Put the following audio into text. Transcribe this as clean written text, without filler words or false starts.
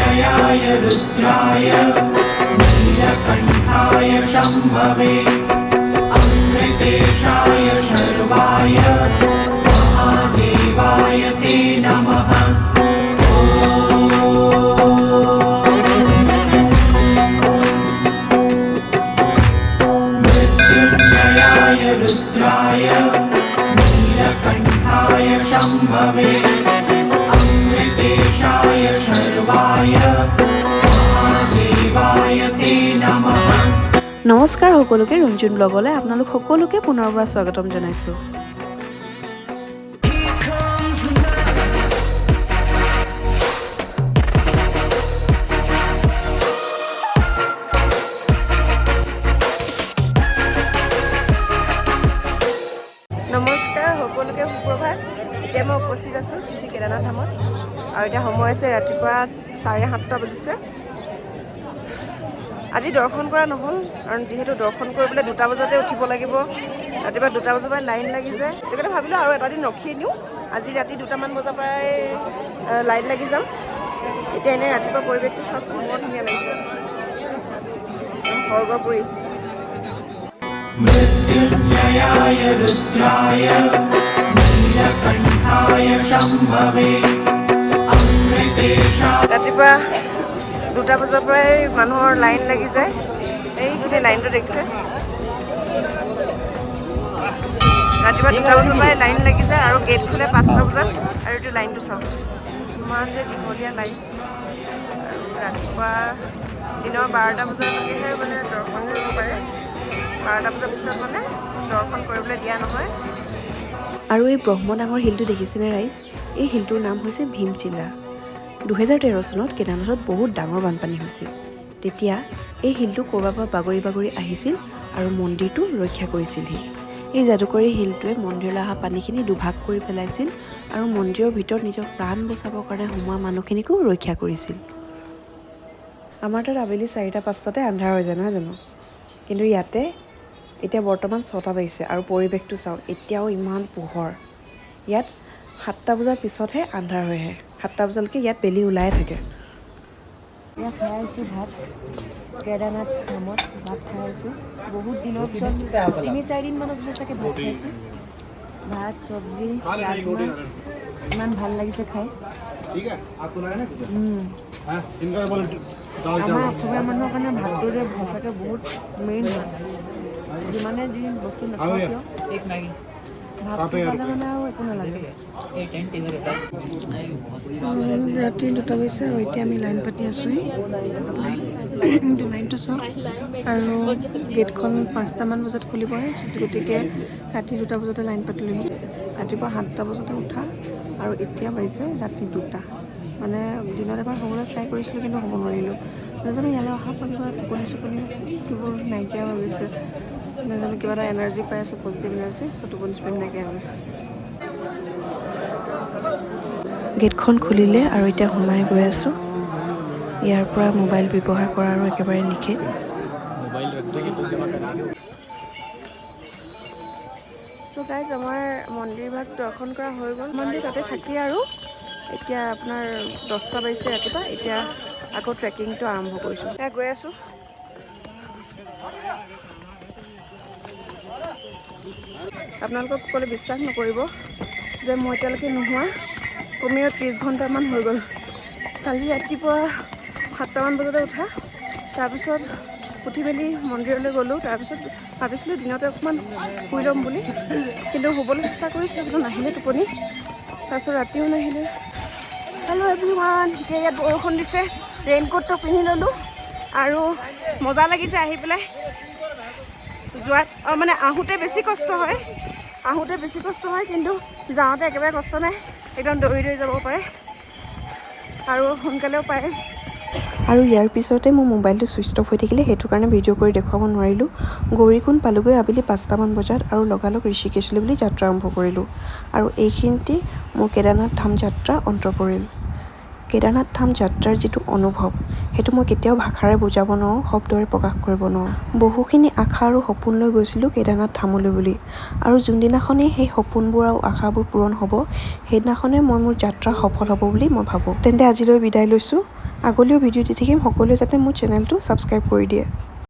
मृत्युञ्जयाय रुद्राय नीलकण्ठाय शम्भवे अमृतेशाय शर्वाय महादेवाय ते नमः। मृत्युञ्जयाय रुद्राय नीलकण्ठाय शम्भवे अमृतेशाय शर्वाय महादेवाय ते नमः। নমস্কাৰ সকলোকে ৰুমজুন ব্লগলৈ আপোনালোক সকলোকে পুনৰবাৰ স্বাগতম জনাইছোঁ। নমস্কাৰ সকলোকে সুপ্ৰভাত। এতিয়া মই উপস্থিত আছোঁ শ্ৰী শ্ৰী কেদাৰনাথ ধামত আৰু এতিয়া সময় আছে ৰাতিপুৱা 7:30 বাজিছে। আজি দৰ্শন কৰা নহ'ল কাৰণ যিহেতু দৰ্শন কৰিবলৈ 2টা বজাতে উঠিব লাগিব, ৰাতিপুৱা 2টা বজাৰ পৰা লাইন লাগি যায়। সেইকাৰণে ভাবিলোঁ আৰু এটা দিন ৰখি দিওঁ, আজি ৰাতি 2টামান বজাৰ পৰাই লাইন লাগি যাম। এতিয়া এনেই ৰাতিপুৱা পৰিৱেশটো চাওকচোন, বৰ ধুনীয়া লাগিছে, স্বৰ্গপুৰী। मृत्युञ्जयाय रुद्राय नीलकण्ठाय शम्भवे अमृतेशाय। ৰাতিপুৱা 2টা বজাৰ পৰাই মানুহৰ লাইন লাগি যায়। এইখিনি লাইনটো দেখিছে, ৰাতিপুৱা 2টা বজাৰ পৰাই লাইন লাগি যায় আৰু গেট খোলে 5টা বজাত। আৰু এইটো লাইনটো চাওক, ইমান যে দীঘলীয়া লাইন। আৰু ৰাতিপুৱা দিনৰ 12টা বজালৈকেহে মানে দৰ্শন কৰিব পাৰে, 12টা বজাৰ পিছত মানে দৰ্শন কৰিবলৈ দিয়া নহয়। আৰু এই ব্ৰহ্মডাঙৰ শিলটো দেখিছেনে ৰাইজ? এই শিলটোৰ নাম হৈছে ভীমশিলা। 2013 চনত কেদাৰনাথত বহুত ডাঙৰ বানপানী হৈছিল। তেতিয়া এই শিলটো ক'ৰবাৰ পৰা বাগৰি বাগৰি আহিছিল আৰু মন্দিৰটো ৰক্ষা কৰিছিলহি। এই যাদুকৰী শিলটোৱে মন্দিৰলৈ অহা পানীখিনি দুভাগ কৰি পেলাইছিল আৰু মন্দিৰৰ ভিতৰত নিজৰ প্ৰাণ বচাবৰ কাৰণে সোমোৱা মানুহখিনিকো ৰক্ষা কৰিছিল। আমাৰ তাত আবেলি 4টা-5টাতে আন্ধাৰ হৈ যায় নহয় জানো, কিন্তু ইয়াতে এতিয়া বৰ্তমান 6টা বাজিছে আৰু পৰিৱেশটো চাওক, এতিয়াও ইমান পোহৰ। ইয়াত 7টা বজাৰ পিছতহে আন্ধাৰ হৈ আহে, 7টা বজালৈকে ইয়াত বেলি ওলাই থাকে। ইয়াত খাই আছোঁ ভাত, কেদাৰনাথ ধামত ভাত খাই আছোঁ। বহুত দিনৰ পিছত 3-4 দিনমানৰ পিছত চাগে ভাত খাইছোঁ। ভাত, চব্জি, ৰাজমাহ, ইমান ভাল লাগিছে খাই। আমাৰ অসমীয়া মানুহৰ কাৰণে ভাতটো যে সঁচাকৈ বহুত মেইন হয়। যিমানে যি বস্তু নাখাওঁ কিয় ভাতটো খালে মানে আৰু একো নালাগে। ৰাতি 2টা বাজিছে আৰু এতিয়া আমি লাইন পাতি আছোঁহি। লাইনটো চাওক, আৰু গেটখন 5টামান বজাত খুলিবহে, গতিকে ৰাতি 2টা বজাতে লাইন পাতিলোঁ। ৰাতিপুৱা 7টা বজাতে উঠা আৰু এতিয়া বাজিছে ৰাতি 2টা। মানে দিনত এবাৰ হ'বলৈ ট্ৰাই কৰিছিলোঁ কিন্তু হ'ব নোৱাৰিলোঁ। নাজানো ইয়ালৈ অহাৰ পৰা কিবা টোপনি কিবোৰ নাইকিয়া হৈ গৈছে, নাজানো কিবা এটা এনাৰ্জি পাই আছোঁ, পজিটিভ এনাৰ্জি, টোপনি নাইকিয়া হৈ গৈছে। গেটখন খুলিলে আৰু এতিয়া সোমাই গৈ আছোঁ। ইয়াৰ পৰা মোবাইল ব্যৱহাৰ কৰা আৰু একেবাৰে নিষেধ। চ' গাইজ, আমাৰ মন্দিৰভাগ দৰ্শন কৰা হৈ গ'ল। মন্দিৰ তাতে থাকি আৰু এতিয়া আপোনাৰ 10টা বাজিছে ৰাতিপুৱা। এতিয়া আকৌ ট্ৰেকিংটো আৰম্ভ কৰিছোঁ। এতিয়া গৈ আছোঁ। আপোনালোকক ক'লে বিশ্বাস নকৰিব যে মই এতিয়ালৈকে নোহোৱা কমেও 30 ঘণ্টামান হৈ গ'ল। কালি ৰাতিপুৱা 7টামান বজাতে উঠা, তাৰপিছত উঠি মেলি মন্দিৰলৈ গ'লোঁ। তাৰপিছত ভাবিছিলোঁ দিনতে অকণমান শুই ল'ম বুলি, কিন্তু শুবলৈ চেষ্টা কৰিছিলোঁ কিন্তু নাহিলে টোপনি। তাৰপিছত ৰাতিও নাহিলে। হেল্ল' এভৰিৱান, এতিয়া ইয়াত বৰষুণ দিছে, ৰেইনকোটটো পিন্ধি ল'লোঁ আৰু মজা লাগিছে আহি পেলাই। যোৱাত মানে আহোঁতে বেছি কষ্ট হয়, কিন্তু যাওঁতে একেবাৰে কষ্ট নাই, একদম দৌৰি যাব পাৰে আৰু সোনকালেও পায়। আৰু ইয়াৰ পিছতে মোৰ মোবাইলটো ছুইচ অফ হৈ থাকিলে, সেইটো কাৰণে ভিডিঅ' কৰি দেখুৱাব নোৱাৰিলোঁ। গৌৰীকুণ্ড পালোগৈ আবেলি 5টামান বজাত আৰু লগালগ ঋষিকেশলৈ বুলি যাত্ৰা আৰম্ভ কৰিলোঁ। আৰু এইখিনিতে মোৰ কেদাৰনাথ ধাম যাত্ৰা অন্ত পৰিল। কেদাৰনাথ ধাম যাত্ৰাৰ যিটো অনুভৱ, সেইটো মই কেতিয়াও ভাষাৰে বুজাব নোৱাৰোঁ, শব্দৰে প্ৰকাশ কৰিব নোৱাৰোঁ। বহুখিনি আশা আৰু সপোন লৈ গৈছিলোঁ কেদাৰনাথ ধামলৈ বুলি, আৰু যোনদিনাখনেই সেই সপোনবোৰ আৰু আশাবোৰ পূৰণ হ'ব, সেইদিনাখনে মই মোৰ যাত্ৰা সফল হ'ব বুলি মই ভাবোঁ। তেন্তে আজিলৈ বিদায় লৈছোঁ। আগলৈও ভিডিঅ' দি থাকিম, সকলোৱে যাতে মোৰ চেনেলটো ছাবস্ক্ৰাইব কৰি দিয়ে।